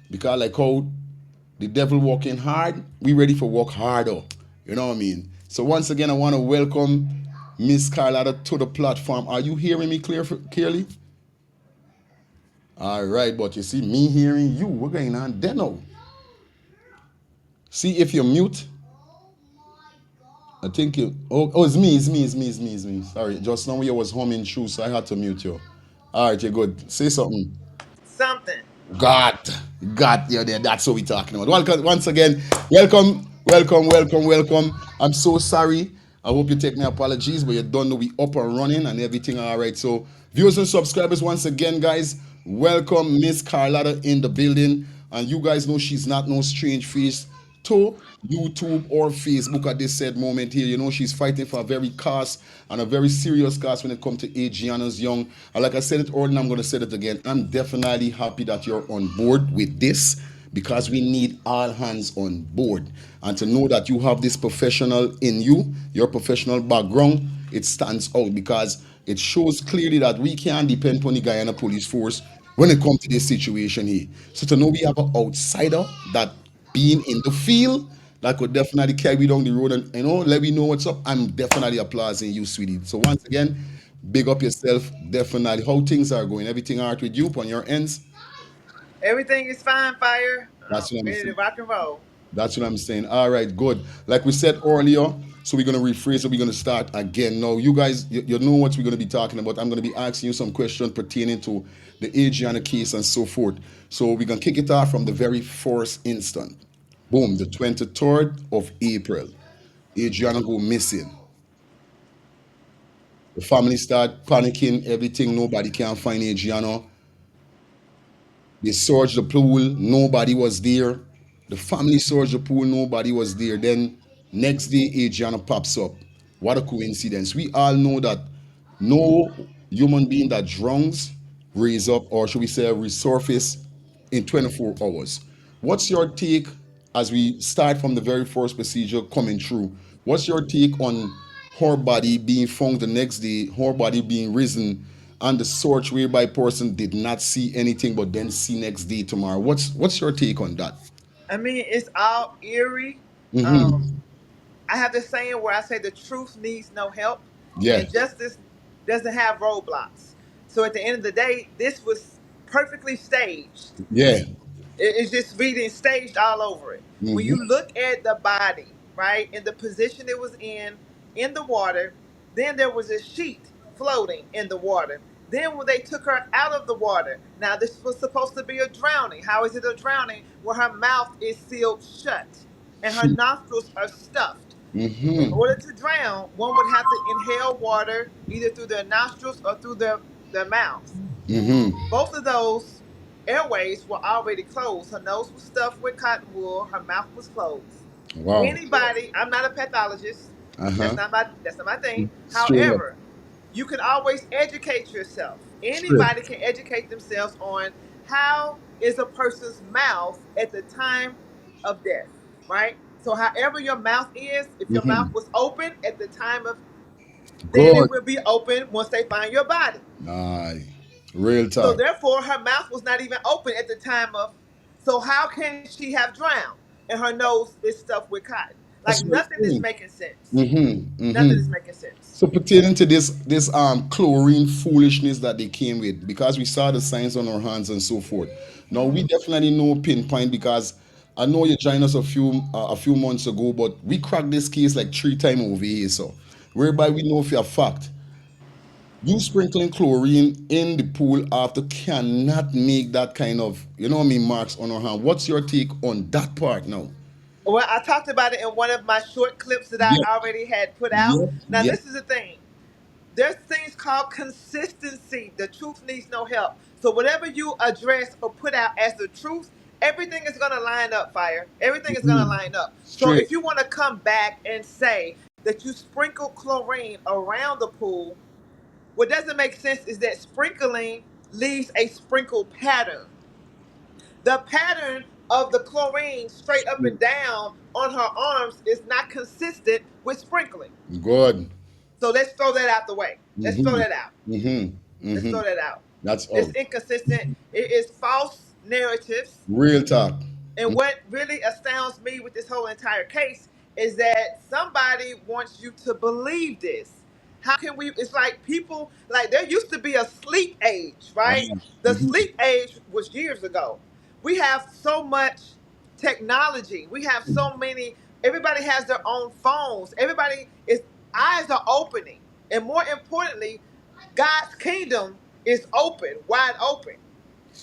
Because like how the devil walking hard, we ready for walk harder. You know what I mean? So once again, I want to welcome Miss Carlotta to the platform. Are you hearing me clearly? All right, but you see me hearing you. We're going on then now. See if you're mute. I think you. Oh, it's me. It's me. It's me. It's me. It's me. Sorry, just now you was humming through, so I had to mute you. All right, you're good. Say something. Something. God, God, yeah, there. That's what we're talking about. Welcome once again. Welcome, welcome, welcome, welcome. I'm so sorry. I hope you take my apologies, but you don't know we up and running and everything all right. So, viewers and subscribers, once again, guys, welcome Miss Carlotta in the building. And you guys know she's not no strange face to YouTube or Facebook at this said moment here. You know, she's fighting for a very cause and a very serious cause when it comes to Adriana's Young. And like I said it earlier, and I'm going to say it again. I'm definitely happy that you're on board with this because we need all hands on board. And to know that you have this professional in you, your professional background, it stands out because it shows clearly that we can't depend on the Guyana police force when it comes to this situation here. So to know we have an outsider that being in the field that could definitely carry me down the road and let me know what's up. I'm definitely applauding you, sweetie. So once again, big up yourself. Definitely. How things are going? Everything all right with you on your ends? Everything is fine, fire. That's what I'm Ready to saying. rock and roll. That's what I'm saying. All right, good. Like we said earlier, so we're gonna rephrase it. We're gonna start again. Now, you guys, you know what we're gonna be talking about. I'm gonna be asking you some questions pertaining to the Adriana case and so forth. So we're gonna kick it off from the very first instant. Boom, the 23rd of April. Adriana go missing. The family start panicking, everything. Nobody can find Adriana. They searched the pool, nobody was there. The family searched the pool, nobody was there. Then next day, Adriana pops up. What a coincidence. We all know that no human being that drowns raise up, or should we say resurface in 24 hours. What's your take as we start from the very first procedure coming through? What's your take on her body being found the next day, her body being risen, and the search whereby person did not see anything but then see next day tomorrow? What's your take on that? I mean, it's all eerie. Um, Mm-hmm. I have this saying where I say the truth needs no help, Yeah. and justice doesn't have roadblocks. So at the end of the day, this was perfectly staged. Yeah. It's just reading staged all over it. When Mm-hmm. you look at the body, right, and the position it was in the water, then there was a sheet floating in the water. Then when they took her out of the water, now this was supposed to be a drowning. How is it a drowning where her mouth is sealed shut and her nostrils are stuffed? In Mm-hmm. order to drown, one would have to inhale water either through their nostrils or through their mouths. Mm-hmm. Both of those airways were already closed. Her nose was stuffed with cotton wool. Her mouth was closed. Wow. Anybody, I'm not a pathologist. Uh-huh. That's not my thing. Straight up. However, you can always educate yourself. Straight. Anybody can educate themselves on how is a person's mouth at the time of death, right? So however your mouth is, if your mouth Mm-hmm. was open at the time of, then Good. it will be open once they find your body. Aye. Real So talk. therefore, her mouth was not even open at the time of. So how can she have drowned? And her nose is stuffed with cotton. Like That's what nothing I'm is saying. making sense. Mm-hmm. Nothing Mm-hmm. is making sense. So pertaining to this chlorine foolishness that they came with, because we saw the signs on our hands and so forth. Now we Hmm. definitely know pinpoint because I know you joined us a few months ago, but we cracked this case like 3 times over here, so whereby we know for a fact you sprinkling chlorine in the pool after cannot make that kind of marks on our hand. What's your take on that part now? Well, I talked about it in one of my short clips that I Yep, already had put out. yep, Now, yep. this is the thing. There's things called consistency. The truth needs no help. So whatever you address or put out as the truth, everything is going to line up, fire. Everything is going to Mhm. line up. So Straight. if you want to come back and say that you sprinkle chlorine around the pool, what doesn't make sense is that sprinkling leaves a sprinkle pattern. The pattern of the chlorine straight up and down on her arms is not consistent with sprinkling. Good. So let's throw that out the way. Let's throw Mm-hmm. that out. Mm-hmm. Let's Mm-hmm. throw that out. That's It's out. inconsistent. It is false narratives. Real talk. And what really astounds me with this whole entire case is that somebody wants you to believe this. How can we? It's like people, like there used to be a sleep age, right? The Mhm. sleep age was years ago. We have so much technology. We have so many, everybody has their own phones. Everybody is, eyes are opening. And more importantly, God's kingdom is open, wide open.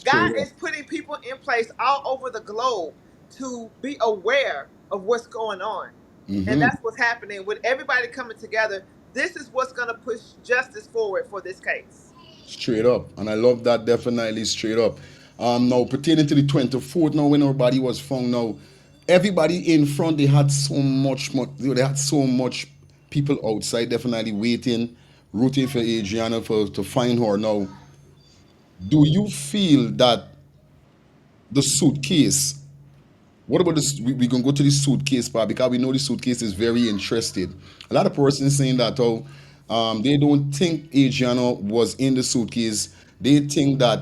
God Straight up. is putting people in place all over the globe to be aware of what's going on. And Hmm. that's what's happening with everybody coming together. This is what's going to push justice forward for this case. Straight up. And I love that definitely straight up. Now pertaining to the 24th, now when everybody was found now, everybody in front they had so they had so much people outside definitely waiting, rooting for Adriana for to find her. Now, do you feel that the suitcase, what about this? We can go to the suitcase part because we know the suitcase is very interested. A lot of persons saying that they don't think Adriana was in the suitcase. They think that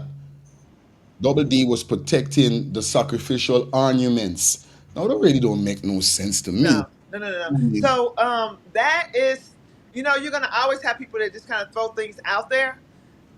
Double D was protecting the sacrificial ornaments. Now that really don't make no sense to me. No, no, no, no, no. I mean, So that is, you're gonna always have people that just kind of throw things out there.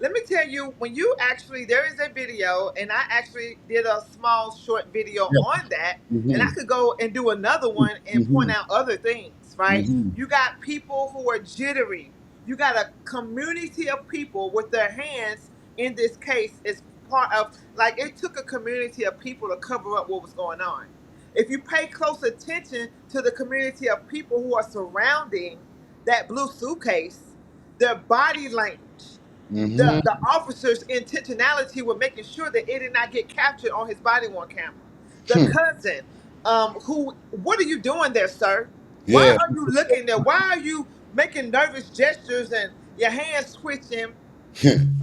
Let me tell you, when you actually, there is a video, and I actually did a small short video yeah. on that, and I Mm-hmm. could go and do another one and point Mm-hmm. out other things, right? Mm-hmm. You got people who are jittery. You got a community of people with their hands in this case is part of, like, it took a community of people to cover up what was going on. If you pay close attention to the community of people who are surrounding that blue suitcase, their body language, the Mm-hmm. officer's intentionality with making sure that it did not get captured on his body worn camera. The cousin, who, what are you doing there, sir? Why Yeah. are you looking there? Why are you making nervous gestures and your hands twitching?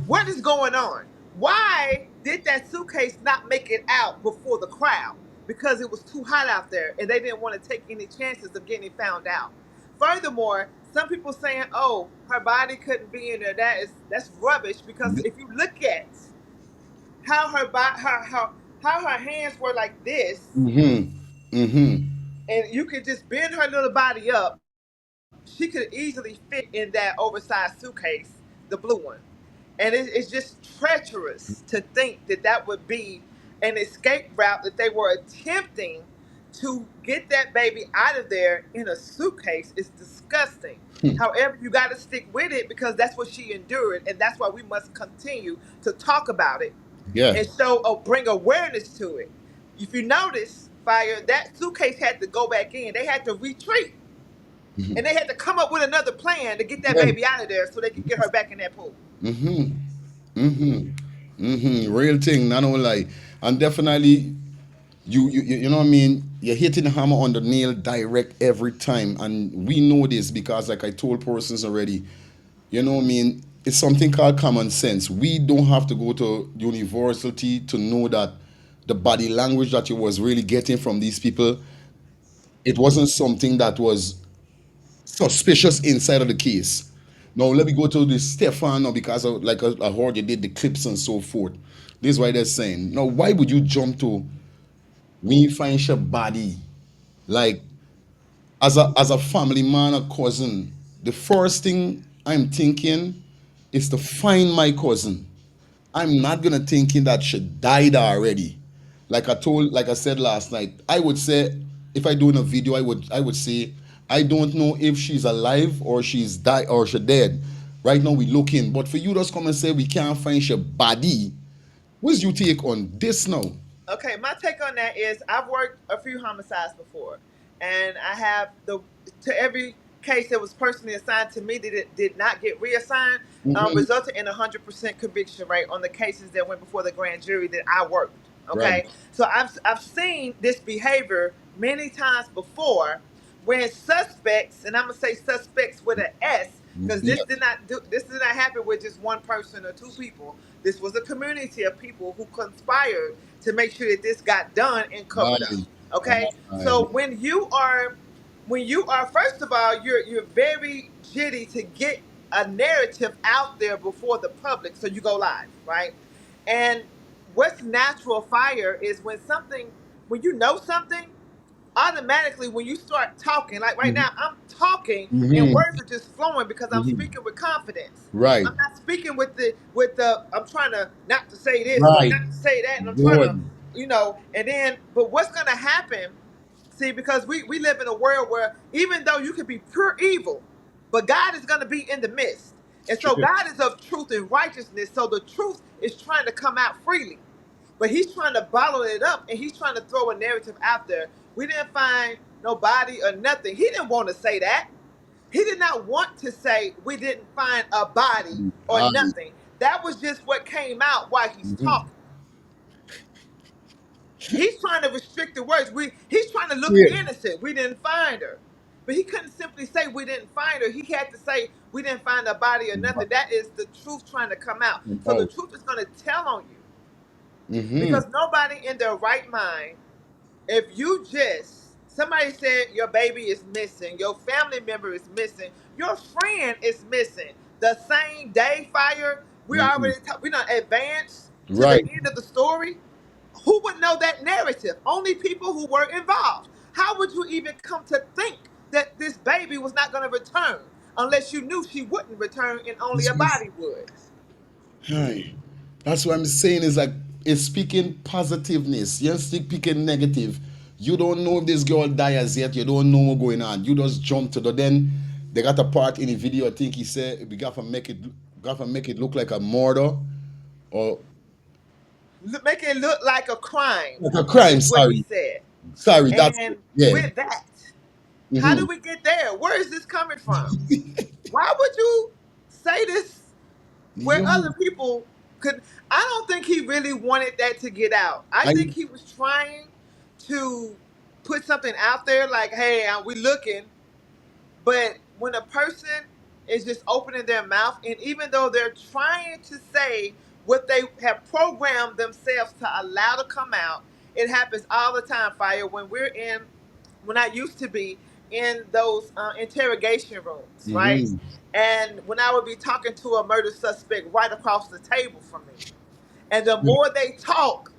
What is going on? Why did that suitcase not make it out before the crowd? Because it was too hot out there and they didn't want to take any chances of getting it found out. Furthermore, some people saying, "Oh, her body couldn't be in there." That's rubbish because if you look at how her body, how her hands were like this, Mm-hmm. Mm-hmm. and you could just bend her little body up, she could easily fit in that oversized suitcase, the blue one. And it's just treacherous to think that that would be an escape route that they were attempting to get that baby out of there in a suitcase. Is disgusting. However, you got to stick with it because that's what she endured, and that's why we must continue to talk about it Yeah. and show or bring awareness to it. If you notice, fire, that suitcase had to go back in. They had to retreat, and they had to come up with another plan to get that Yeah. baby out of there so they could get her back in that pool. Mm-hmm. Mm-hmm. Mm-hmm. Real thing, not only lie. And definitely you know what I mean? You're hitting the hammer on the nail direct every time. And we know this because like I told persons already, you know what I mean? It's something called common sense. We don't have to go to university to know that the body language that you was really getting from these people, it wasn't something that was suspicious inside of the case. Now let me go to the Stefan now because of, like I heard you did the clips and so forth. This is why they're saying, now why would you jump to when you find your body? Like as a family man or cousin, the first thing I'm thinking is to find my cousin. I'm not gonna thinking that she died already. Like I said last night, I would say if I do in a video, I would say I don't know if she's alive or she's died or she dead. Right now we looking, but for you just come and say we can't find your body. What's your take on this now? Okay, my take on that is I've worked a few homicides before, and I have the to every case that was personally assigned to me that it did not get reassigned, Hmm. resulted in 100% conviction rate on the cases that went before the grand jury that I worked. Right. Okay, so I've seen this behavior many times before when suspects, and I'm gonna say suspects with an S, because Yeah. this did not happen with just one person or two people. This was a community of people who conspired to make sure that this got done and covered up. Aye. Okay, Aye. so when you are first of all, you're very jitty to get a narrative out there before the public, so you go live, right? And what's natural fire is when you know something, automatically when you start talking, like right Mm-hmm. now, I'm talking and Mm-hmm. words are just flowing because I'm Mm-hmm. speaking with confidence. Right. I'm not speaking with the I'm trying to not to say this or Right. not to say that, and I'm trying to, Good. and then but what's gonna happen? See, because we live in a world where even though you could be pure evil, but God is gonna be in the midst. And so Straight. God is of truth and righteousness. So the truth is trying to come out freely. But he's trying to bottle it up and he's trying to throw a narrative out there. We didn't find nobody or nothing. He didn't want to say that. He did not want to say we didn't find a body or Aye. nothing. That was just what came out while he's Mm-hmm. talking. He's trying to restrict the words. He's trying to look Straight. innocent. We didn't find her. But he couldn't simply say we didn't find her. He had to say we didn't find a body or nothing. That is the truth trying to come out. So the Out. truth is going to tell on you Mm-hmm. because nobody in their right mind, if you just somebody said your baby is missing, your family member is missing, your friend is missing, the same day fire, Mm-hmm. we done advanced to the Right. end of the story. Who would know that narrative? Only people who were involved. How would you even come to think that this baby was not going to return unless you knew she wouldn't return and only a body would? Aye. That's what I'm saying is like it's speaking positiveness. You're speaking negative. You don't know if this girl dies yet. You don't know what's going on. You just jump to the then they got a part in the video. I think he said we got to make it look like a murder or Make it look like a crime, like a crime. is what he Sorry, said. sorry. That's it. And Yeah. with that, how Mm-hmm. do we get there? Where is this coming from? Why would you say this where You, other people could? I don't think he really wanted that to get out. I I think he was trying to put something out there like, hey, we looking. But when a person is just opening their mouth, and even though they're trying to say what they have programmed themselves to allow to come out, it happens all the time, Fire. When I used to be in those interrogation rooms, right? mm-hmm. And when I would be talking to a murder suspect right across the table from me, and the more they talk,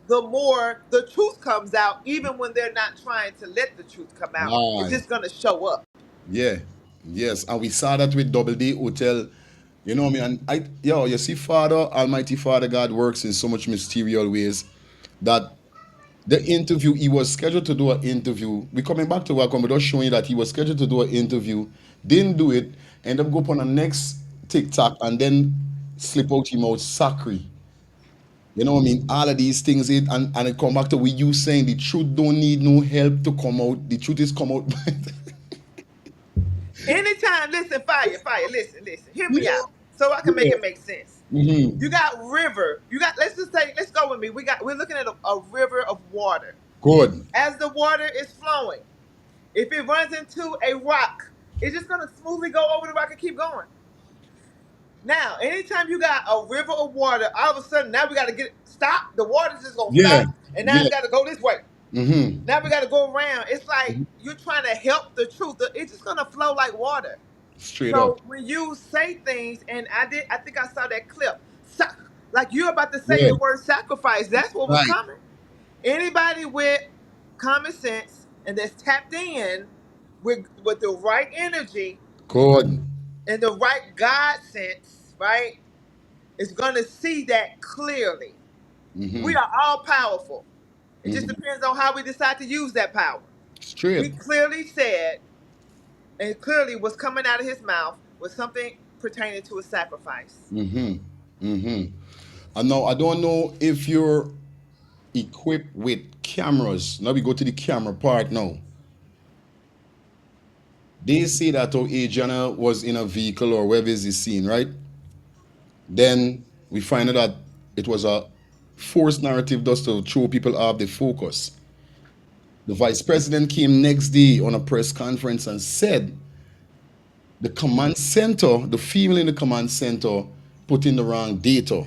the more the truth comes out, even when they're not trying to let the truth come out. It's Aye. just going to show up. Yeah, yes, and we saw that with Double D Hotel. You know me, and you see, Father, Almighty Father God works in so much mysterious ways that the interview he was scheduled to do an interview. We coming back to welcome, but just showing you that he was scheduled to do an interview, didn't do it, and then go up on the next TikTok and then slip out him out sacri. You know what I mean? All of these things, and it come back to we you saying the truth don't need no help to come out. The truth is come out. Anytime, listen, fire, listen, hear me Yeah. out so I can make Yeah. it make sense. Mm-hmm. You got river. Let's go with me. We're looking at a river of water. Good. As the water is flowing, if it runs into a rock, it's just gonna smoothly go over the rock and keep going. Now, anytime you got a river of water, all of a sudden now we gotta stop. The water's just gonna Yeah. stop, and now Yeah. it's gotta go this way. Mm-hmm. Now we gotta go around. It's like you're trying to help the truth. It's just gonna flow like water. Straight up. So when you say things, and I think I saw that clip, like you're about to say Yeah. the word sacrifice. That's what was Right. coming. Anybody with common sense and that's tapped in with the right energy Good. and the right God sense, right, is gonna see that clearly. We Mm-hmm. are all powerful. It just Mm-hmm. depends on how we decide to use that power. Straight. He clearly said, and clearly was coming out of his mouth was something pertaining to a sacrifice. Mm-hmm. Mm-hmm. And now I don't know if you're equipped with cameras. Now we go to the camera part now. They say that our Adriana was in a vehicle or wherever is the scene, right? Then we find out that it was a forced narrative just to throw people off the focus. The vice president came next day on a press conference and said the command center, the female in the command center, put in the wrong data.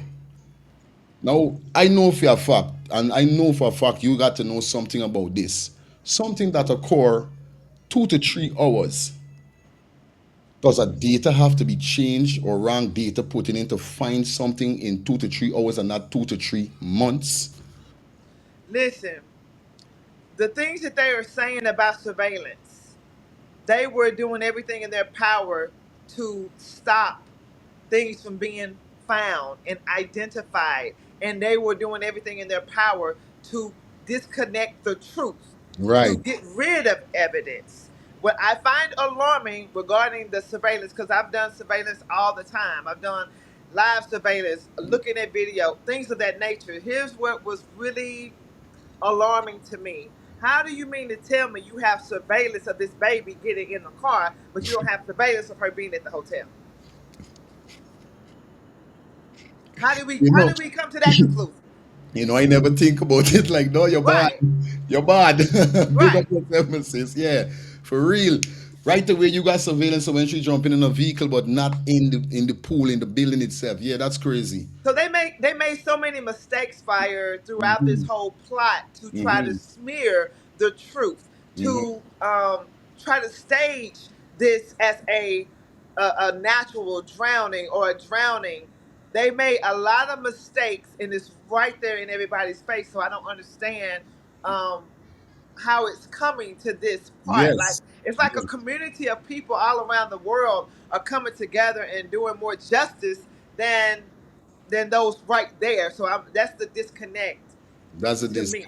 Now, I know for a fact, and I know for a fact you got to know something about this. Something that occur 2 to 3 hours Does a data have to be changed or wrong data put in to find something in 2 to 3 hours and not 2 to 3 months? Listen, the things that they are saying about surveillance, they were doing everything in their power to stop things from being found and identified. And they were doing everything in their power to disconnect the truth, to Right. get rid of evidence. What I find alarming regarding the surveillance, because I've done surveillance all the time, I've done live surveillance, looking at video, things of that nature. Here's what was really alarming to me. How do you mean to tell me you have surveillance of this baby getting in the car, but you don't have surveillance of her being at the hotel? How did we You how know, did we come to that conclusion? I never think about it like, no, you're bad. Right, You're bad. Big up right. yourself, sis. Yeah, for real. Right away, you got surveillance of when she jumping in a vehicle, but not in the pool, in the building itself. Yeah, that's crazy. So they made so many mistakes, fire, throughout this Mm-hmm. whole plot to try to Mm-hmm. smear the truth, Mm-hmm. to try to stage this as a natural drowning or a drowning. They made a lot of mistakes, and it's right there in everybody's face. So I don't understand um, how it's coming to this part. Like Yes. it's like a community of people all around the world are coming together and doing more justice than than those right there. So that's the disconnect That's a to this me.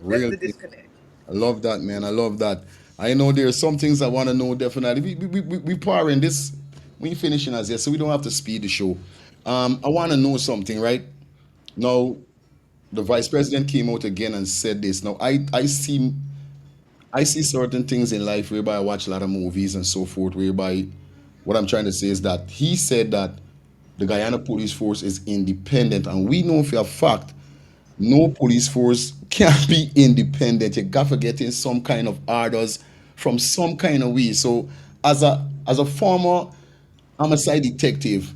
That's real the thing. disconnect. I love that, man. I love that. I know there are some things I want to know definitely. We powering this. We finishing as yet, so we don't have to speed the show. I want to know something, right? Now, the vice president came out again and said this. Now, I see certain things in life whereby I watch a lot of movies and so forth, whereby what I'm trying to say is that he said that the Guyana Police Force is independent, and we know for a fact no police force can be independent. You got to get in some kind of orders from some kind of way. So, as a former homicide detective,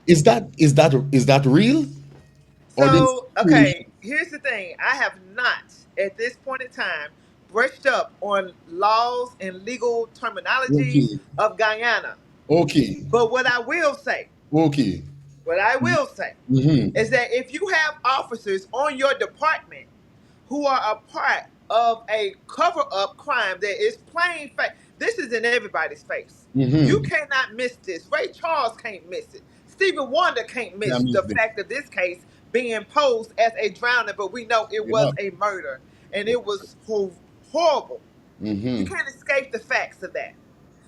is that real or this So, purely okay, here's the thing. I have not, at this point in time, brushed up on laws and legal terminologies okay? of Guyana. Okay, But okay. what I will say Mm-hmm. is that if you have officers on your department who are a part of a cover up crime that is plain fact. This is in everybody's face. You Mm-hmm. cannot miss this. Ray Charles can't miss it. Stephen Wonder can't Yeah, I miss mean, the fact of this case being posed as a drowning, but we know it straight was up. a murder and it was horrible. You Mm-hmm. can't escape the facts of that.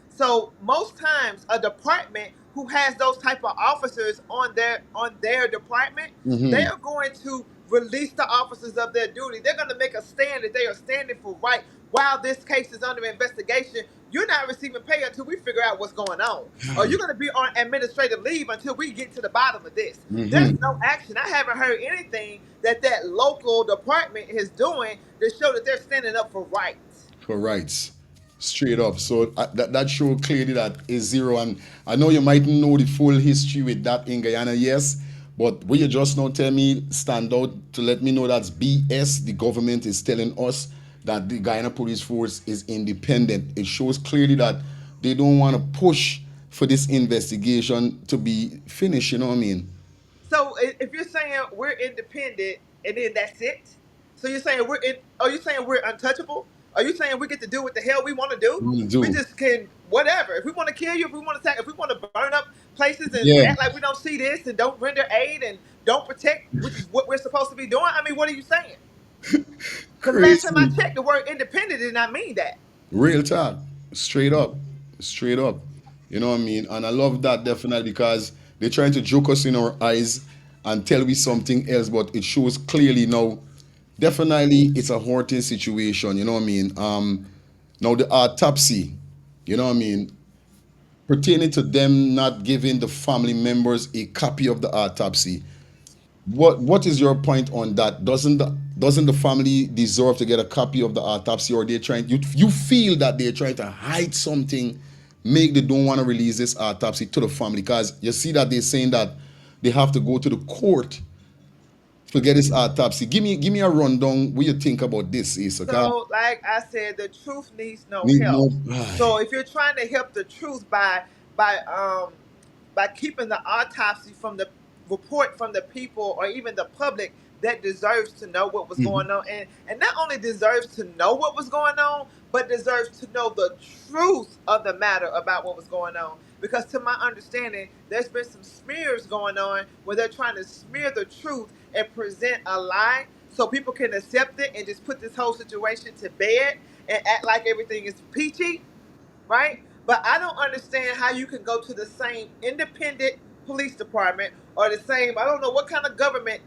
So most times a department who has those type of officers on their department, they Mm-hmm. are going to release the officers of their duty. They're going to make a stand that they are standing for right while this case is under investigation. You're not receiving pay until we figure out what's going on. Or you're going to be on administrative leave until we get to the bottom of this. There's Mm-hmm. no action. I haven't heard anything that local department is doing to show that they're standing up for rights. For rights. Straight up. So that show clearly that is zero. And I know you might know the full history with that in Guyana, yes. But will you just now tell me, stand out to let me know that's BS? The government is telling us that the Guyana Police Force is independent. It shows clearly that they don't want to push for this investigation to be finished. You know what I mean? So if you're saying we're independent and then that's it, so you're saying are you saying we're untouchable? Are you saying we get to do what the hell we want to do? We We do. just can whatever. If we want to kill you, if we want to attack, if we want to burn up places and Yeah. act like we don't see this and don't render aid and don't protect, which is what we're supposed to be doing. I mean, what are you saying? Because last time I Crazy. checked, the word independent did not mean that. Real talk, straight up, straight up. You know what I mean? And I love that definitely because they're trying to joke us in our eyes and tell we something else, but it shows clearly now. Definitely, it's a hurting situation. You know what I mean? Now the autopsy. You know what I mean? Pertaining to them not giving the family members a copy of the autopsy. What is your point on that? Doesn't the family deserve to get a copy of the autopsy, or they're trying you feel that they're trying to hide something, make they don't want to release this autopsy to the family? Because you see that they're saying that they have to go to the court Forget this autopsy. Give me a rundown. What you think about this, Issa? 'Cause So, like I said, the truth needs no need help. more. So, if you're trying to help the truth by um by keeping the autopsy from the report from the people or even the public that deserves to know what was Mhm. going on, and not only deserves to know what was going on, but deserves to know the truth of the matter about what was going on. Because to my understanding, there's been some smears going on where they're trying to smear the truth and present a lie so people can accept it and just put this whole situation to bed and act like everything is peachy, right? But I don't understand how you can go to the same independent police department or the same, I don't know what kind of government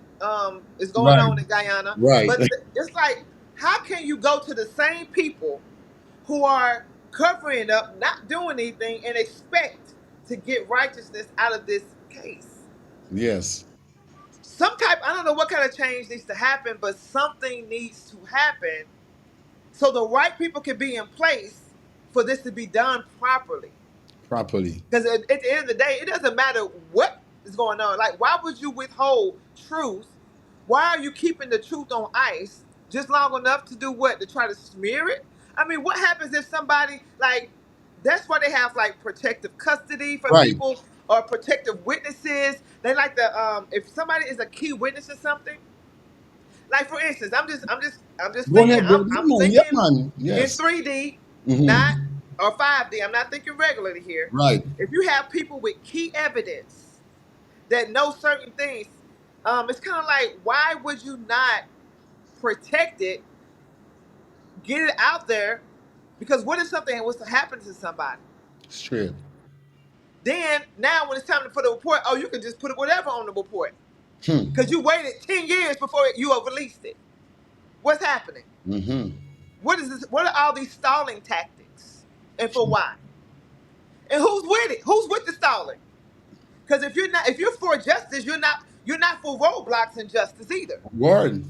is going Right. on in Guyana, Right. but it's like, how can you go to the same people who are covering up, not doing anything, and expect to get righteousness out of this case? Yes. Some type, I don't know what kind of change needs to happen, but something needs to happen so the right people can be in place for this to be done properly. Properly. Because at the end of the day, it doesn't matter what is going on. Like, why would you withhold truth? Why are you keeping the truth on ice just long enough to do what? To try to smear it? I mean, what happens if somebody, like, that's why they have, like, protective custody for Right. people or protective witnesses. They like to, if somebody is a key witness or something, like for instance, I'm just Go thinking, ahead, I'm, brother. Yeah, I'm man. Yeah, thinking man. in Yes. 3D, not Hmm. or 5D. I'm not thinking regularly here. Right. If you have people with key evidence that know certain things, it's kind of like, why would you not protect it, get it out there? Because what if something was to happen to somebody? Straight. Then now when it's time to put a report, oh, you can just put whatever on the report Hmm. because you waited 10 years before you have released it. What's happening? Mm-hmm. What is this? What are all these stalling tactics, and for why? And who's with it? Who's with the stalling? Because if you're for justice, you're not for roadblocks and justice either. Word.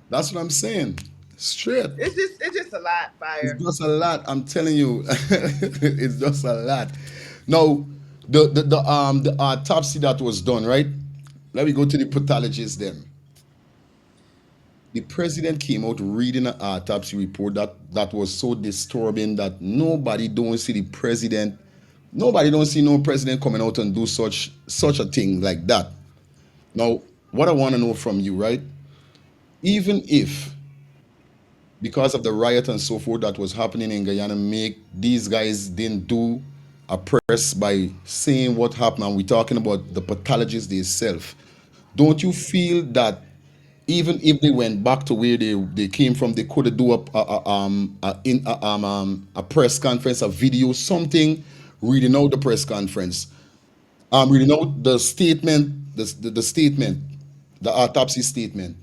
That's what I'm saying. Straight. It's just a lot, It's fire. just a lot. I'm telling you. It's just a lot. Now, the autopsy that was done, right? Let me go to the pathologist then. The president came out reading an autopsy report that was so disturbing that nobody don't see the president. Nobody don't see no president coming out and do such a thing like that. Now, what I want to know from you, right? Even if because of the riot and so forth that was happening in Guyana, make these guys didn't do a press by saying what happened, and we're talking about the pathologists themselves. Don't you feel that even if they went back to where they came from, they could have do a press conference, a video, something, reading out the press conference, reading out the statement, the statement, the autopsy statement.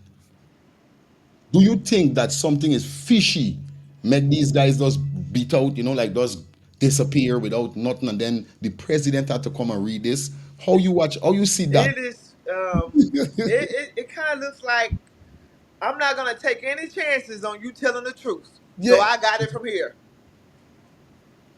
Do you think that something is fishy, make these guys just beat out, like just disappear without nothing, and then the president had to come and read this? How you see that? It is. It kind of looks like I'm not gonna take any chances on you telling the truth. So Yeah, I got it from here.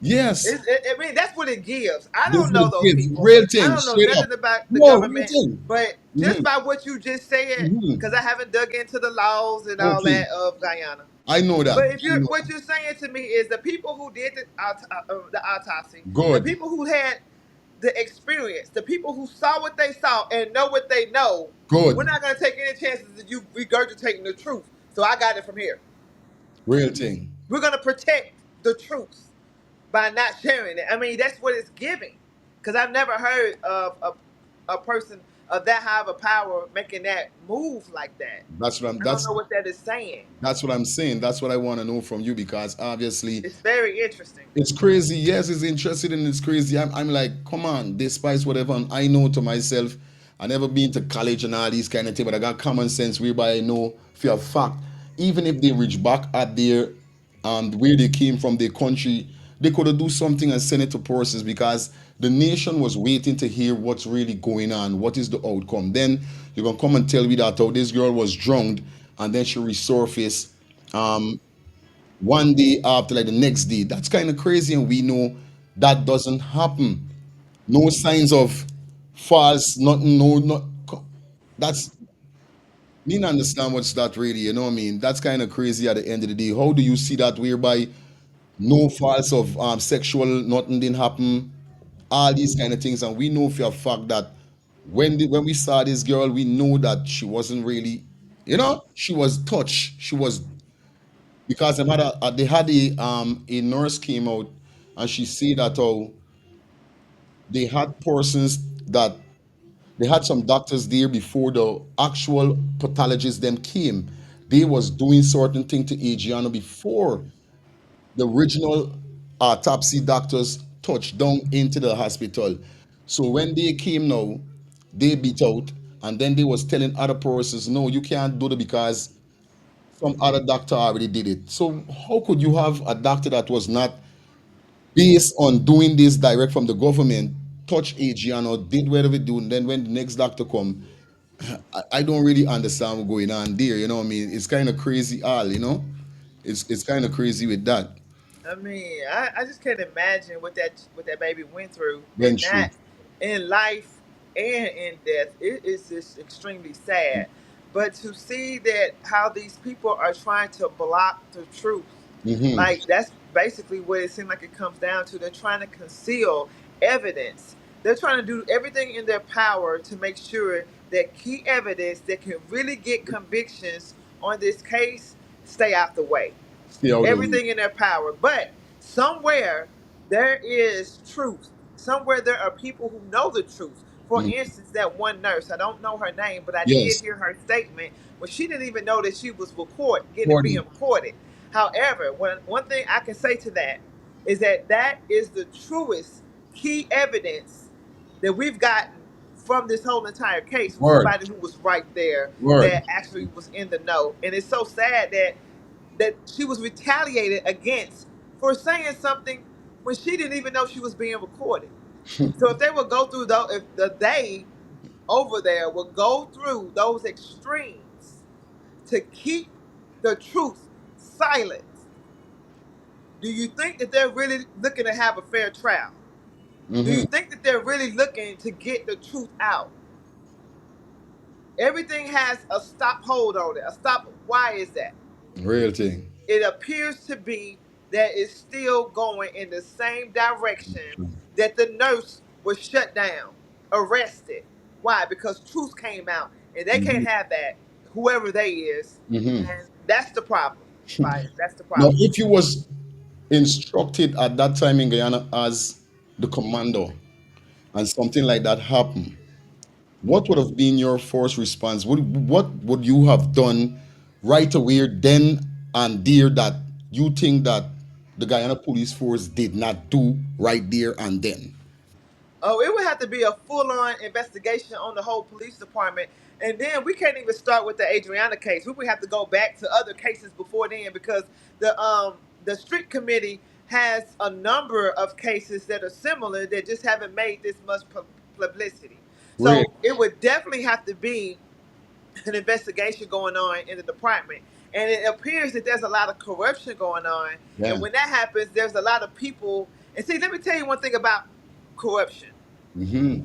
yes. I mean, that's what it gives. I That's don't what know it those gives. people. Real I thing, don't know straight up. nothing about the No, real government. thing. But Hmm. just by what you just said, Hmm. because I haven't dug into the laws and all Okay, that of Guyana. I know that. But if I you're know what that. you're saying to me is the people who did the autopsy, the Good, people who had the experience, the people who saw what they saw and know what they know, we're good. not going to take any chances of you regurgitating the truth. So I got it from here. Real thing. We're going to protect the truth by not sharing it. I mean, that's what it's giving. Because I've never heard of a person of that high of a power making that move like that. That's what I'm. I don't That's know what that is saying. that's what I'm saying. That's what I want to know from you because obviously It's very interesting. it's crazy. Yes, it's interested and it's crazy. I'm like, come on, despise whatever. And I know to myself, I never been to college and all these kind of things, but I got common sense whereby I know for a fact, even if they reach back at their where they came from, their country, they could have do something and send it to process because the nation was waiting to hear what's really going on, what is the outcome. Then you're gonna come and tell me that oh, this girl was drowned and then she resurfaced one day after, like the next day. That's kind of crazy, and we know that doesn't happen. No signs of false, nothing, no, not. That's Me not understand what's that really, you know what I mean? That's kind of crazy at the end of the day. How do you see that whereby no files of sexual, nothing didn't happen, all these kind of things. And we know for a fact that when we saw this girl, we know that she wasn't really, she was touched. She was because they had a nurse came out and she said that they had persons that they had some doctors there before the actual pathologist then came. They was doing certain thing to Adriana before the original autopsy doctors touched down into the hospital. So when they came now, they beat out, and then they was telling other persons, no, you can't do it because some other doctor already did it. So how could you have a doctor that was not based on doing this direct from the government, touch Adriano, did whatever it do, and then when the next doctor come, I don't really understand what's going on there. You know what I mean? It's kind of crazy, all. It's kind of crazy with that. I mean, I just can't imagine what that baby went through, and Went through. that in life and in death. It is just extremely sad. But to see that how these people are trying to block the truth, Hmm. like that's basically what it seems like it comes down to. They're trying to conceal evidence. They're trying to do everything in their power to make sure that key evidence that can really get convictions on this case stay out the way, Stay out of the way. everything in their power. But somewhere there is truth. Somewhere there are people who know the truth. For Mhm. instance, that one nurse, I don't know her name, but I did Yes. hear her statement when she didn't even know that she was being Recording. recorded. However, one thing I can say to that is that that is the truest key evidence that we've gotten from this whole entire case from Word. somebody who was right there, Word. that actually was in the know. And it's so sad that she was retaliated against for saying something when she didn't even know she was being recorded. So if they would go through those, if the they over there would go through those extremes to keep the truth silent, do you think that they're really looking to have a fair trial? Do Hmm. you think that they're really looking to get the truth out? Everything has a stop hold on it. A stop. Why is that? Real thing. It appears to be that it's still going in the same direction that the nurse was shut down, arrested. Why? Because truth came out, and they can't Hmm. have that. Whoever they is, Hmm. and that's the problem. Right? That's the Now, problem. if you was instructed at that time in Guyana as the commander and something like that happened, what would have been your first response? What would you have done right away then and there that you think that the Guyana Police Force did not do right there and then? Oh, it would have to be a full-on investigation on the whole police department, and then we can't even start with the Adriana case. We would have to go back to other cases before then because the street committee has a number of cases that are similar that just haven't made this much publicity. Really? So it would definitely have to be an investigation going on in the department. And it appears that there's a lot of corruption going on. And Yeah. when that happens, there's a lot of people. And see, let me tell you one thing about corruption. Hmm.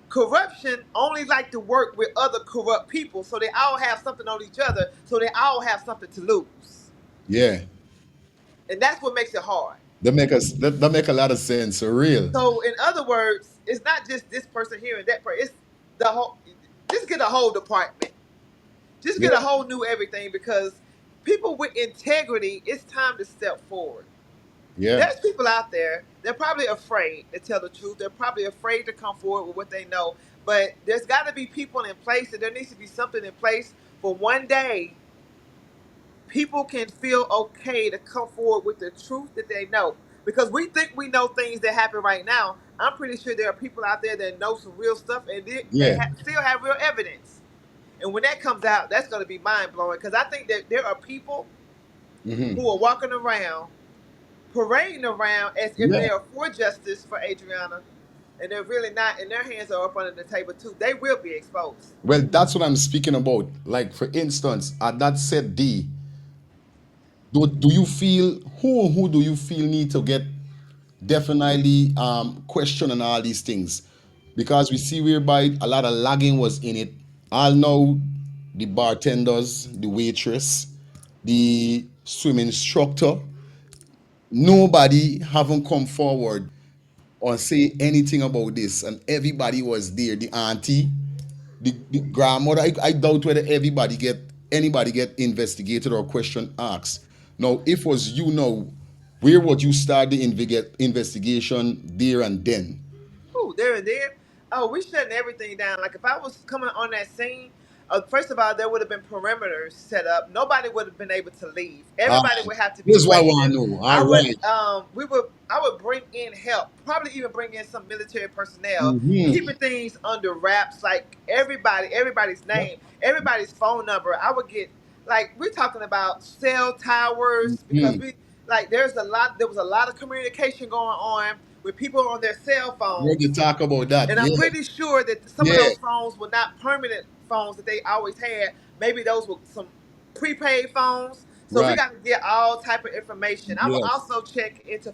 Corruption only like to work with other corrupt people, so they all have something on each other, so they all have something to lose, Yeah. and that's what makes it hard. That make a lot of sense. For real. So, in other words, it's not just this person here and that person. It's the whole. Just get a whole department. Just Yeah. get a whole new everything because people with integrity, it's time to step forward. Yeah. There's people out there, they're probably afraid to tell the truth. They're probably afraid to come forward with what they know. But there's got to be people in place, and there needs to be something in place for one day people can feel okay to come forward with the truth that they know. Because we think we know things that happen right now. I'm pretty sure there are people out there that know some real stuff and Yeah. still have real evidence. And when that comes out, that's going to be mind blowing. Because I think that there are people Hmm. who are walking around parading around as if Yeah. they are for justice for Adriana, and they're really not, and their hands are up under the table too. They will be exposed. Well, that's what I'm speaking about. Like, for instance, at that set D, do you feel who do you feel need to get definitely question on all these things? Because we see whereby a lot of lagging was in it. I'll know. the bartenders, the waitress, the swim instructor. Nobody haven't come forward or say anything about this, and everybody was there. The auntie, the grandmother. I doubt whether anybody get investigated or question asked. Now, if it was you now, where would you start the investigation there and then? Ooh, there and there. Oh, we shutting everything down. Like if I was coming on that scene, first of all, there would have been perimeters set up. Nobody would have been able to leave. Ah, Everybody would have to be this is what I want questioned. to know. I All would, right. I would bring in help. Probably even bring in some military personnel, Mm-hmm. keeping things under wraps. Like everybody's Yep. name, everybody's phone number. I would get like we're talking about cell towers because Mm-hmm. there was a lot of communication going on with people on their cell We're to phones. talk about that. And Yeah. I'm pretty sure that some of Yeah. those phones were not permanent phones that they always had. Maybe those were some prepaid phones. So we Right. got to get all type of information. I will Yes. also check into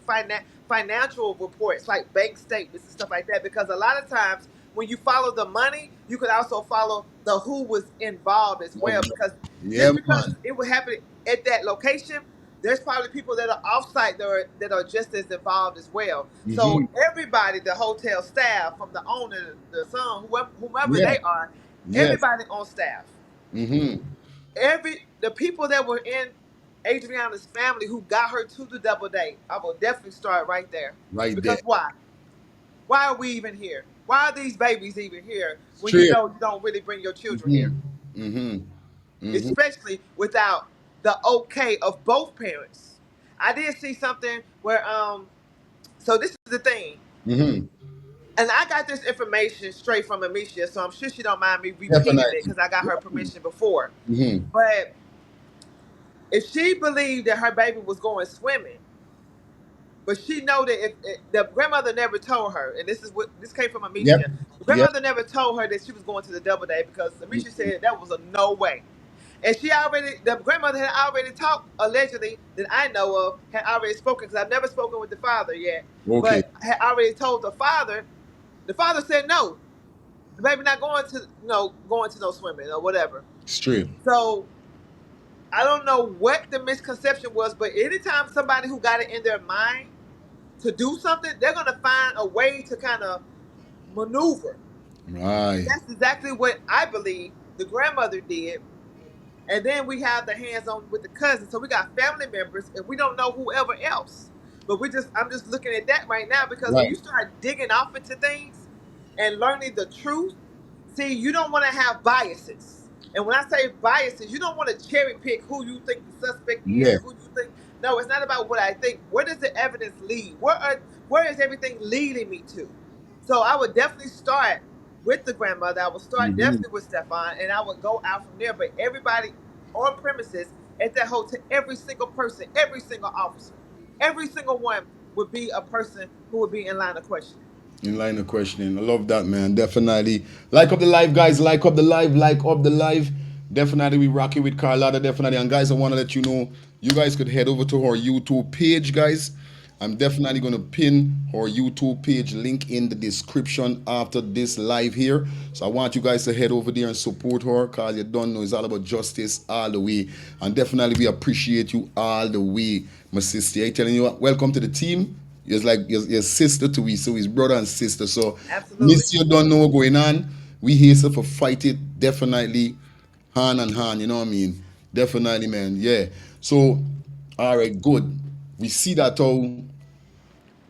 financial reports like bank statements and stuff like that because a lot of times when you follow the money, you could also follow the who was involved as well because Yeah, just because man. it would happen at that location, there's probably people that are offsite that are just as involved as well. So Mm-hmm. everybody, the hotel staff, from the owner, the son, whomever Yeah. they are, Yes. everybody on staff, Mm-hmm. the people that were in Adriana's family who got her to the double date, I will definitely start right there. Right there. Because why? Why are we even here? Why are these babies even here when you Straight. know you don't really bring your children here? Mm-hmm. Mm-hmm. Mm-hmm. Especially without the okay of both parents. I did see something where so this is the thing. Mm-hmm. And I got this information straight from Amisha, so I'm sure she don't mind me repeating it Definitely. because I got her permission before. Mm-hmm. But if she believed that her baby was going swimming, but she know that if the grandmother never told her, and this came from Yep. Amisha, the Yep. grandmother never told her that she was going to the double day because Amisha said that was a no way. And the grandmother had already talked, allegedly, that I know of, had already spoken, because I've never spoken with the father yet, Okay. but had already told the father said no, the baby not going to, going to no swimming or whatever. Straight. So I don't know what the misconception was, but anytime somebody who got it in their mind to do something, they're going to find a way to kind of maneuver. And Right. that's exactly what I believe the grandmother did. And then we have the hands on with the cousins. So we got family members and we don't know whoever else. But I'm just looking at that right now because when Right. you start digging off into things and learning the truth, see, you don't want to have biases. And when I say biases, you don't want to cherry pick who you think the suspect is Yeah. and who you think. No, it's not about what I think. Where does the evidence lead? Where is everything leading me to? So I would definitely start with the grandmother. I would start Mm-hmm. definitely with Stefan, and I would go out from there. But everybody on premises at that hotel, every single person, every single officer, every single one would be a person who would be in line of questioning. In line of questioning. I love that, man. Definitely. Like up the live, guys. Like up the live. Like up the live. Definitely, we rocking with Carlotta. Definitely. And guys, I want to let you know, you guys could head over to her YouTube page, guys. I'm definitely going to pin her YouTube page link in the description after this live here. So I want you guys to head over there and support her because you don't know it's all about justice all the way. And definitely, we appreciate you all the way, my sister. I telling you what, welcome to the team. It's like your sister to we, so his brother and sister. So, Absolutely. miss you don't know what going on. We here so for fight it definitely hand and hand. You know what I mean? Definitely, man. Yeah. So, all right, good. We see that how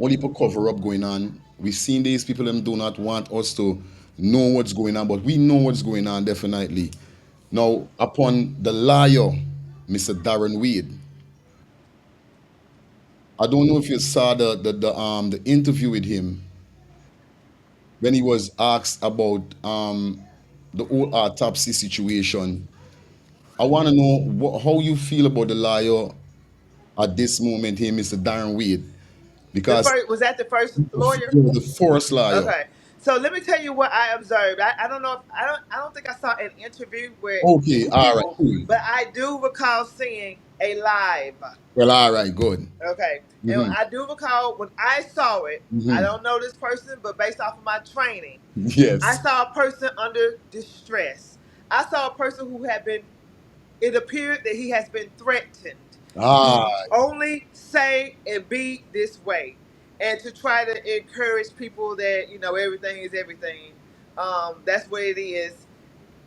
only people cover up going on. We seen these people them do not want us to know what's going on, but we know what's going on definitely. Now, upon the liar, Mr. Darren Wade. I don't know if you saw the interview with him when he was asked about the whole autopsy situation. I want to know how you feel about the liar at this moment here, Mr. Darren Wade, The because first was that the first lawyer. the forest liar. Okay. So let me tell you what I observed. I don't know if I don't think I saw an interview with Okay, two all right, people, cool. but I do recall seeing a live. Well, all right, good. Okay. And Mm-hmm. I do recall when I saw it, I Mm-hmm. don't know this person, but based off of my training, I Yes. saw a person under distress. I saw a person who had been, it appeared that he has been threatened Ah, to only say and be this way, and to try to encourage people that, everything is everything. That's what it is.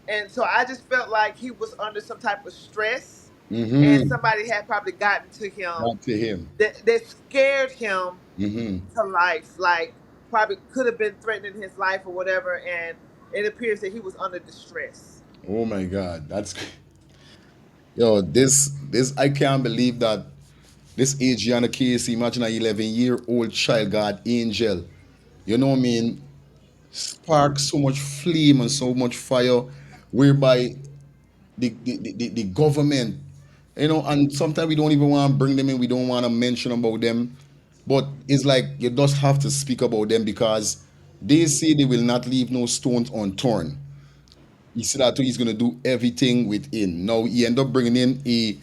And so I just felt like he was under some type of stress, and mm-hmm. somebody had probably gotten to him Got to him. that scared him Mm-hmm. to life, like probably could have been threatening his life or whatever. And it appears that he was under distress. Oh my God, that's yo. This I can't believe that this Adriana case. Imagine an 11-year-old child, God angel. You know what I mean? Spark so much flame and so much fire, whereby the government, and sometimes we don't even want to bring them in. We don't want to mention about them, but it's like you just have to speak about them because they say they will not leave no stones unturned. He said that he's going to do everything within. Now he end up bringing in a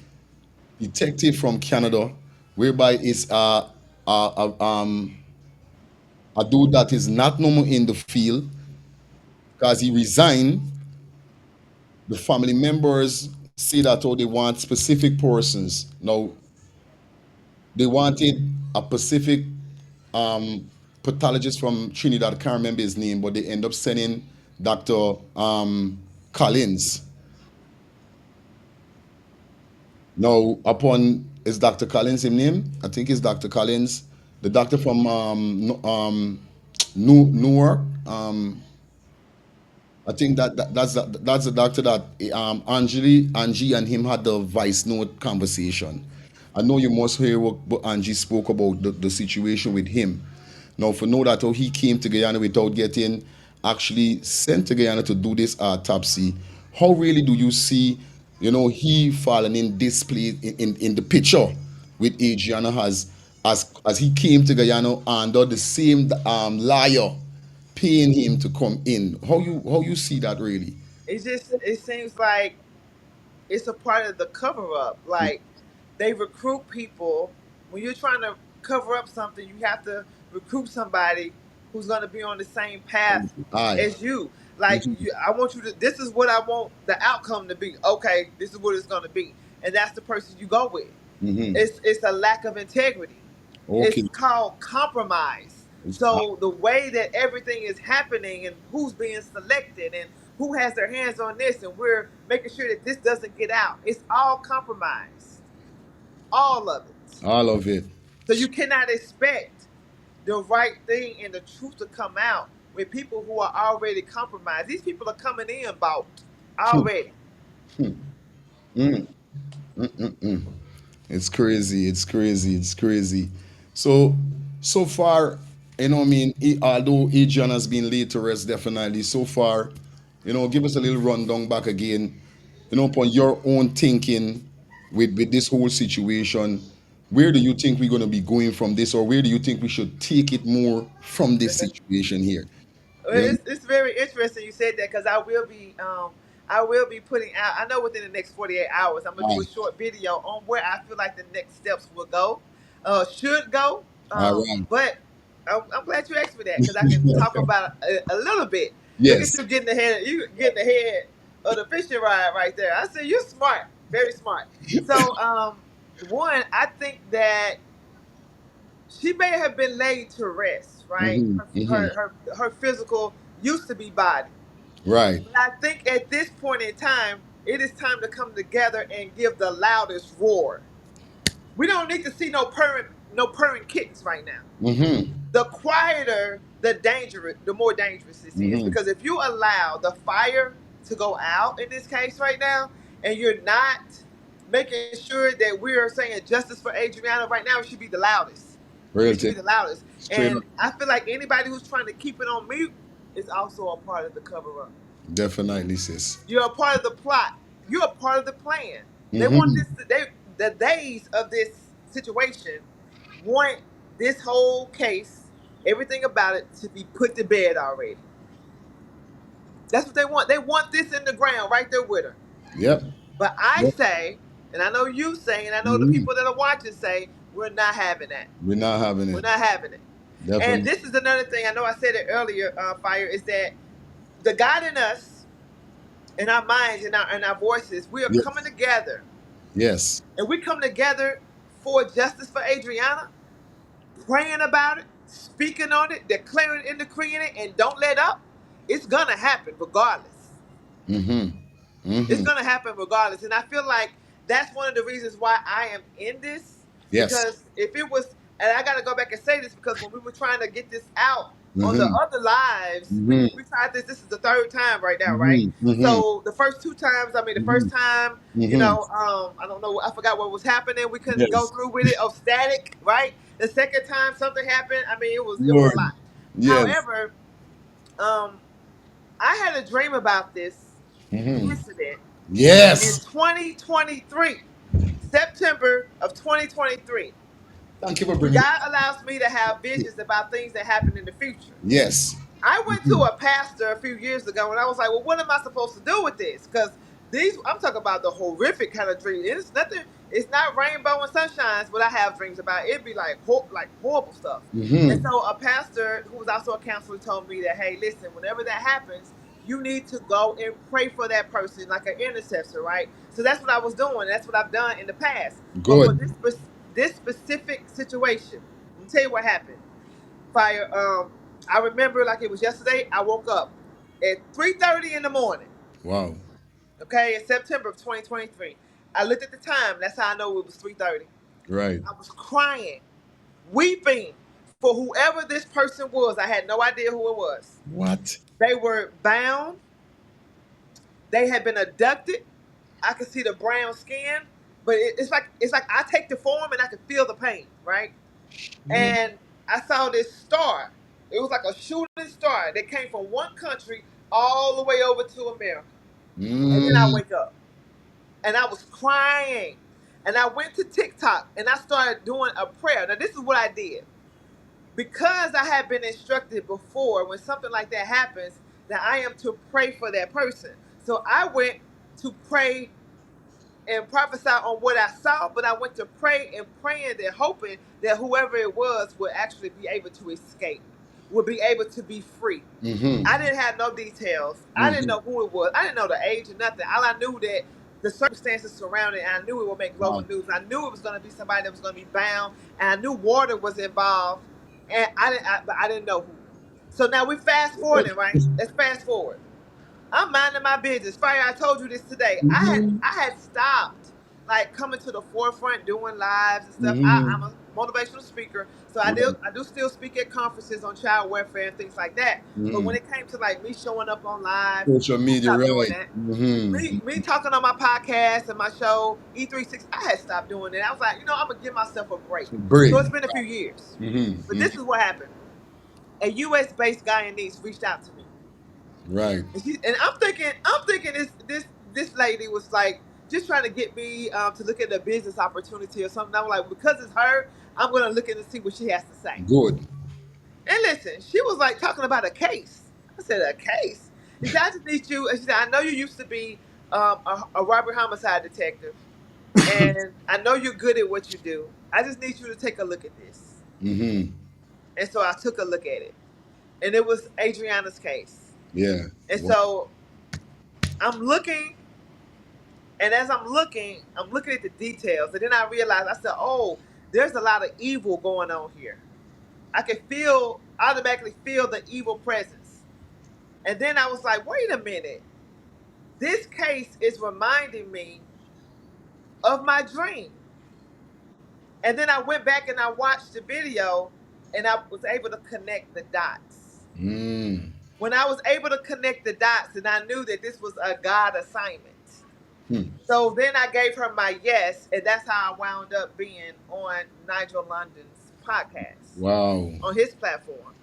detective from Canada, whereby it's a dude that is not normal in the field because he resigned. The family members say that they want specific persons. Now they wanted a specific pathologist from Trinidad. I can't remember his name, but they end up sending Dr. Collins. Now, upon is Dr. Collins his name? I think it's Dr. Collins, the doctor from Newark. I think that's the doctor that Angie and him had the voice note conversation. I know you must hear what Angie spoke about the situation with him. Now, for know that how he came to Guyana without getting actually sent to Guyana to do this autopsy, how really do you see, he falling in display in the picture with Adriana as he came to Guyana under the same liar paying him to come in. How you see that really? It seems like it's a part of the cover up. Like, they recruit people. When you're trying to cover up something, you have to recruit somebody who's going to be on the same path Aye. as you. Like, Mhm. I want you to, this is what I want the outcome to be. Okay, this is what it's going to be. And that's the person you go with. Mhm. It's a lack of integrity. It's Okay. called compromise. So the way that everything is happening and who's being selected and who has their hands on this, and we're making sure that this doesn't get out. It's all compromised, all of it. All of it. So you cannot expect the right thing and the truth to come out with people who are already compromised. These people are coming in bought Hmm. already. Mm. Mm-mm. It's crazy. It's crazy. It's crazy. So so far, I mean, although Adrian has been laid to rest, definitely so far, give us a little rundown back again, upon your own thinking with this whole situation. Where do you think we're going to be going from this, or where do you think we should take it more from this situation here? Well, You know, it's very interesting you said that, because I will be putting out. I know within the next 48 hours I'm gonna do a all short video on where I feel like the next steps will go, should go. right. But I'm glad you asked me that, because I can talk about a little bit. Look at Yes. you getting ahead of the fishing ride right there. I said you're smart, very smart. So one, I think that she may have been laid to rest, right? Mm-hmm. Mm-hmm. Her physical used to be body. Right. But I think at this point in time, it is time to come together and give the loudest roar. We don't need to see no purring kittens right now. Mm-hmm. The quieter, the more dangerous this is. Mm-hmm. Because if you allow the fire to go out in this case right now, and you're not making sure that we are saying justice for Adriana right now, it should be the loudest. Real It should thing. be the loudest. Straight up. And I feel like anybody who's trying to keep it on mute is also a part of the cover up. Definitely, sis. You're a part of the plot. You're a part of the plan. They want Mm-hmm. the days of this situation want this whole case, everything about it, to be put to bed already. That's what they want. They want this in the ground right there with her. Yep. But I Yep. say, and I know you say, and I know the Mm-hmm. people that are watching say, we're not having that. We're not having We're it. not having it. And Definitely. this is another thing. I know I said it earlier, Fire, is that the God in us in our minds and our voices. We are coming Yes. together, Yes. and we come together for justice for Adriana, praying about it, speaking on it, declaring and decreeing it, and don't let up. It's gonna happen regardless. Mm-hmm. It's Mm-hmm. gonna happen regardless. And I feel like that's one of the reasons why I am in this. Yes. Because if it was, and I gotta go back and say this because when we were trying to get this out on the Mm-hmm. other lives, we, Mm-hmm. we tried this. This is the third time right now, right? Mm-hmm. Mm-hmm. So the first two times, I mean, the Mm-hmm. first time, Mm-hmm. I don't know, I forgot what was happening. We couldn't go Yes. through with it of static, right? The second time something happened. I mean, it was a Lord. lot. Yes. However, um, I had a dream about this Mm-hmm. incident in Yes. 2023, September of 2023. Thank you for When bringing God allows me to have it. visions about things that happen in the future. Yes. I went to Mm-hmm. a pastor a few years ago and I was like, well, what am I supposed to do with this? Because I'm talking about the horrific kind of dream. It's nothing, it's not rainbow and sunshines, but I have dreams about it. It'd be like horrible stuff. And Mm-hmm. so a pastor who was also a counselor told me that, hey, listen, whenever that happens, you need to go and pray for that person like an intercessor, right? So that's what I was doing. That's what I've done in the past. But for Good. this specific situation, let me tell you what happened. Fire. I remember like it was yesterday. I woke up at 3:30 in the morning. Wow. Okay, in September of 2023. I looked at the time. That's how I know it was 3:30. Right. I was crying, weeping for whoever this person was. I had no idea who it was. What? They were bound. They had been abducted. I could see the brown skin, but it's like I take the form and I could feel the pain, right? And I saw this star. It was like a shooting star that came from one country all the way over to America. And then I Mm. wake up and I was crying. And I went to TikTok and I started doing a prayer. Now, this is what I did. Because I had been instructed before when something like that happens, that I am to pray for that person. So I went to pray and prophesy on what I saw, but I went to pray and praying and hoping that whoever it was would actually be able to escape, would be able to be free. Mm-hmm. I didn't have no details. I didn't Mm-hmm. know who it was. I didn't know the age or nothing. All I knew that the circumstances surrounding it, and I knew it would make global Wow. news. I knew it was going to be somebody that was going to be bound, and I knew water was involved, and but I didn't know who. So now we fast forwarding, right? Let's fast forward. I'm minding my business. Fire, I told you this today. I had Mm-hmm. I had stopped like coming to the forefront doing lives and stuff. I'm Mm-hmm. a motivational speaker, so Right. I do still speak at conferences on child welfare and things like that. But Mm-hmm. when it came to like me showing up on live, Social I media, stopped doing right. that. Me Mm-hmm. talking on my podcast and my show E36, I had stopped doing that. I was like, I'm gonna give myself a break. So Break. it's been a few years. But Mm-hmm. this is what happened. A US based Guyanese reached out to me. Right. And I'm thinking this lady was like just trying to get me to look at a business opportunity or something. I'm like, because it's her, I'm gonna look in and see what she has to say. Good. And listen, she was like talking about a case. I said, a case? She said, I just need you. And she said, I know you used to be a robbery homicide detective, and I know you're good at what you do. I just need you to take a look at this. Mm-hmm. And so I took a look at it, and it was Adriana's case. Yeah. And Wow. so I'm looking. And as I'm looking at the details, and then I realized I said, "Oh, there's a lot of evil going on here. I can automatically feel the evil presence." And then I was like, "Wait a minute. This case is reminding me of my dream." And then I went back and I watched the video, and I was able to connect the dots. Mm. When I was able to connect the dots, and I knew that this was a God assignment. Hmm. So then I gave her my yes, and that's how I wound up being on Nigel London's podcast, Wow. on his platform.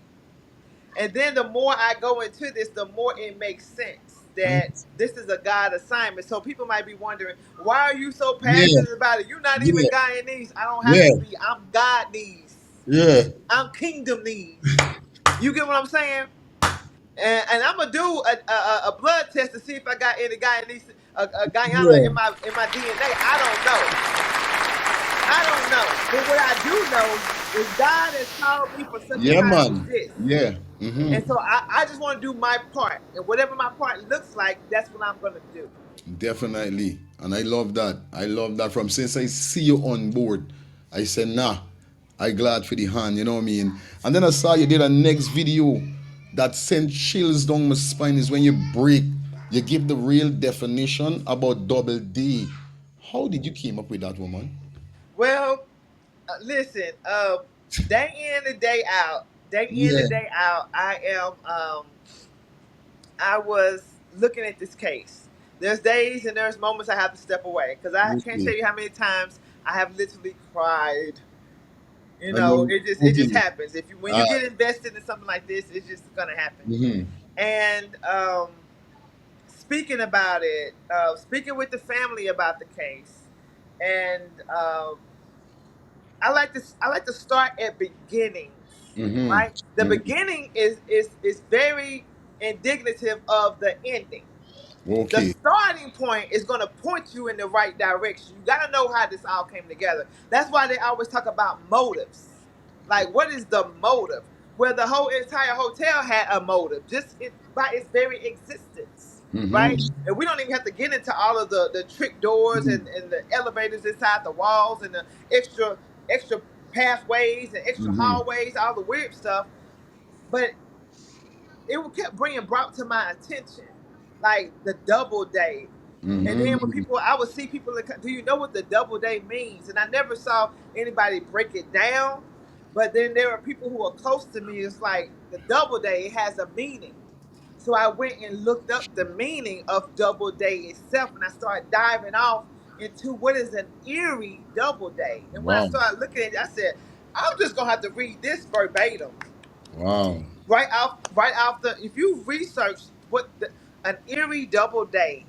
And then the more I go into this, the more it makes sense that this is a God assignment. So people might be wondering, why are you so Yeah. passionate about it? You're not even Yeah. Guyanese. I don't have Yeah. to be. I'm Godnese. Yeah. I'm Kingdomnese. You get what I'm saying? And I'm gonna do a blood test to see if I got any Guyana Yeah. in my DNA. I don't know. I don't know. But what I do know is God has called me for such a Yeah, time as man. this. Yeah. And so I just want to do my part. And whatever my part looks like, that's what I'm going to do. Definitely. And I love that. I love that. From since I see you on board, I said, nah, I glad for the hand, you know what I mean? And then I saw you did a next video that sent chills down my spine is when you break, you give the real definition about double D. How did you came up with that, woman? Well, listen, day in and day out, day in Yeah. and day out, I was looking at this case. There's days and there's moments I have to step away because I can't tell Okay. you how many times I have literally cried. You I know, know. it just Okay. happens. If you when Uh, you get invested in something like this, it's just gonna happen. mm-hmm. And speaking about it, speaking with the family about the case, and I like to start at beginnings, Mm-hmm. right? The Mm-hmm. beginning is very indicative of the ending. The Okay. starting point is going to point you in the right direction. You got to know how this all came together. That's why they always talk about motives. Like, what is the motive? Well, the whole entire hotel had a motive, by its very existence, right? Mm-hmm. And we don't even have to get into all of the trick doors Mm-hmm. and the elevators inside the walls and the extra pathways and extra Mm-hmm. hallways, all the weird stuff. But kept brought to my attention, like the double day. And then when Mm-hmm. people, I would see people, do you know what the double day means? And I never saw anybody break it down. But then there are people who are close to me. It's like the double day, it has a meaning. So I went and looked up the meaning of double day itself, and I started diving off into what is an eerie double day. And when I Wow. started looking at it, I said, I'm just gonna have to read this verbatim Wow. right after. If you research an eerie double day,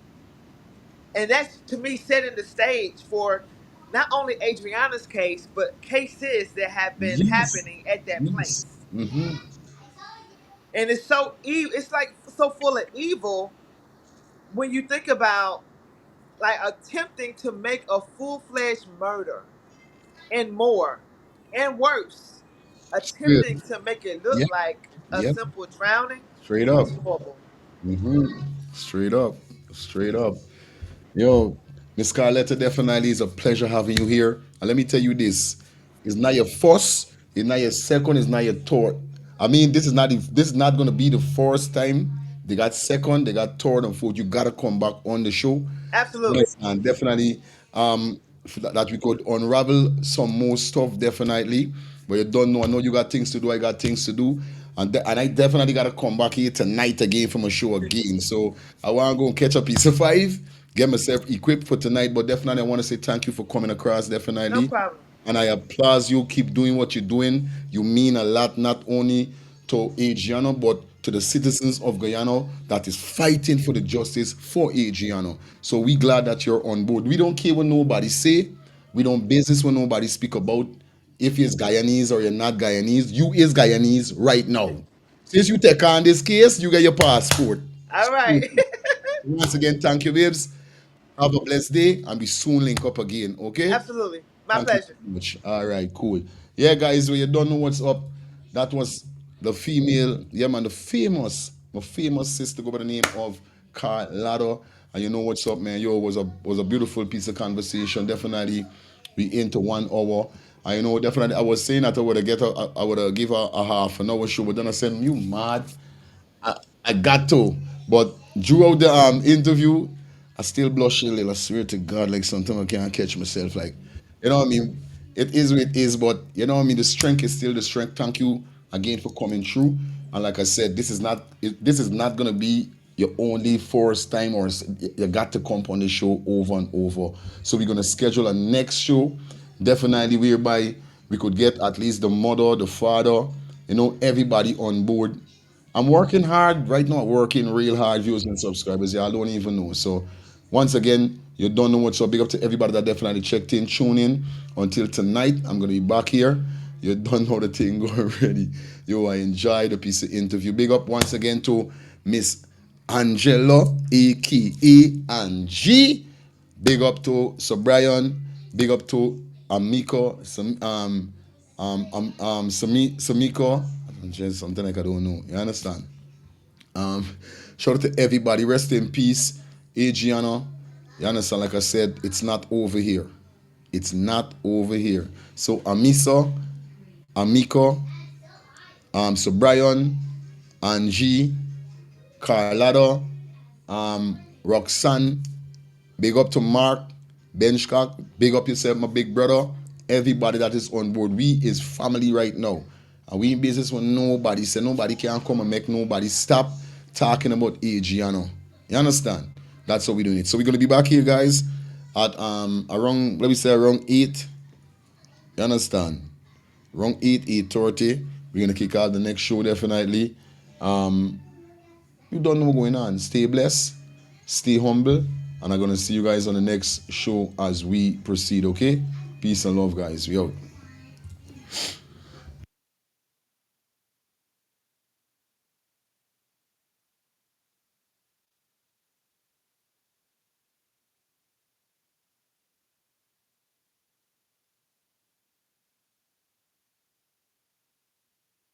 and that's to me setting the stage for not only Adriana's case but cases that have been Yes. happening at that Yes. place. Mm-hmm. And it's it's like so full of evil when you think about like attempting to make a full-fledged murder and more and worse, Yeah. attempting to make it look Yeah. like a Yep. simple drowning. Straight up. It's horrible. Mm-hmm. Straight up. Straight up. Yo, Miss Carlotta, definitely is a pleasure having you here. And let me tell you this: it's not your first, it's not your second, it's not your third. I mean, this is not gonna be the first time they got second, they got third and fourth. You gotta come back on the show. Absolutely. Yes, and definitely that we could unravel some more stuff definitely. But you don't know. I know you got things to do. I got things to do, and I definitely gotta come back here tonight again from a show again. So I want to go and catch a piece of five, get myself equipped for tonight. But definitely, I want to say thank you for coming across. No Definitely. problem. And I applaud you. Keep doing what you're doing. You mean a lot, not only to Adriano, but to the citizens of Guyana that is fighting for the justice for Adriano. So we glad that you're on board. We don't care what nobody say. We don't business what nobody speak about. If you're Guyanese or you're not Guyanese, you is Guyanese right now. Since you take on this case, you get your passport. All right. Once again, thank you, babes. Have a blessed day, and we soon link up again. Okay? Absolutely. My Thank you pleasure. so much. All right, cool. Yeah, guys, when you don't know what's up, that was the female, yeah, man, my famous sister go by the name of Carlotta. And you know what's up, man. Yo, was a beautiful piece of conversation. Definitely, we into 1 hour. I know definitely I was saying that I would have give her a half an hour show, but then I said, you mad? I got to. But throughout the interview, I still blush a little. I swear to God, like sometimes I can't catch myself. Like, you know what I mean? It is what it is, but you know what I mean? The strength is still the strength. Thank you again for coming through. And like I said, this is not gonna be your only first time, or you got to come on the show over and over. So we're gonna schedule a next show, definitely whereby we could get at least the mother, the father, everybody on board. I'm working hard right now, working real hard, viewers and subscribers. Yeah, I don't even know. So, once again, you don't know what's up. Big up to everybody that definitely checked in, tune in. Until tonight, I'm going to be back here. You don't know the thing going already. Yo, I enjoyed the piece of interview. Big up once again to Miss Angela, aka Angie. Big up to Sir Brian. Big up to Amiko, Samiko, just something like I don't know. You understand? Um, Shout out to everybody. Rest in peace, Adriana. You understand? Like I said, it's not over here. It's not over here. So Amisa, Amiko, so Brian, Angie, Carlotta, Roxanne, big up to Mark, Benchcock, big up yourself, my big brother. Everybody that is on board. We is family right now. And we in business with nobody. So nobody can come and make nobody stop talking about Adriano. You understand? That's how we doing it. So we're gonna be back here, guys, at around, let me say around 8. You understand? Around 8, 8:30. We're gonna kick out the next show definitely. You don't know what's going on. Stay blessed, stay humble, and I'm gonna see you guys on the next show as we proceed, okay? Peace and love, guys. We out.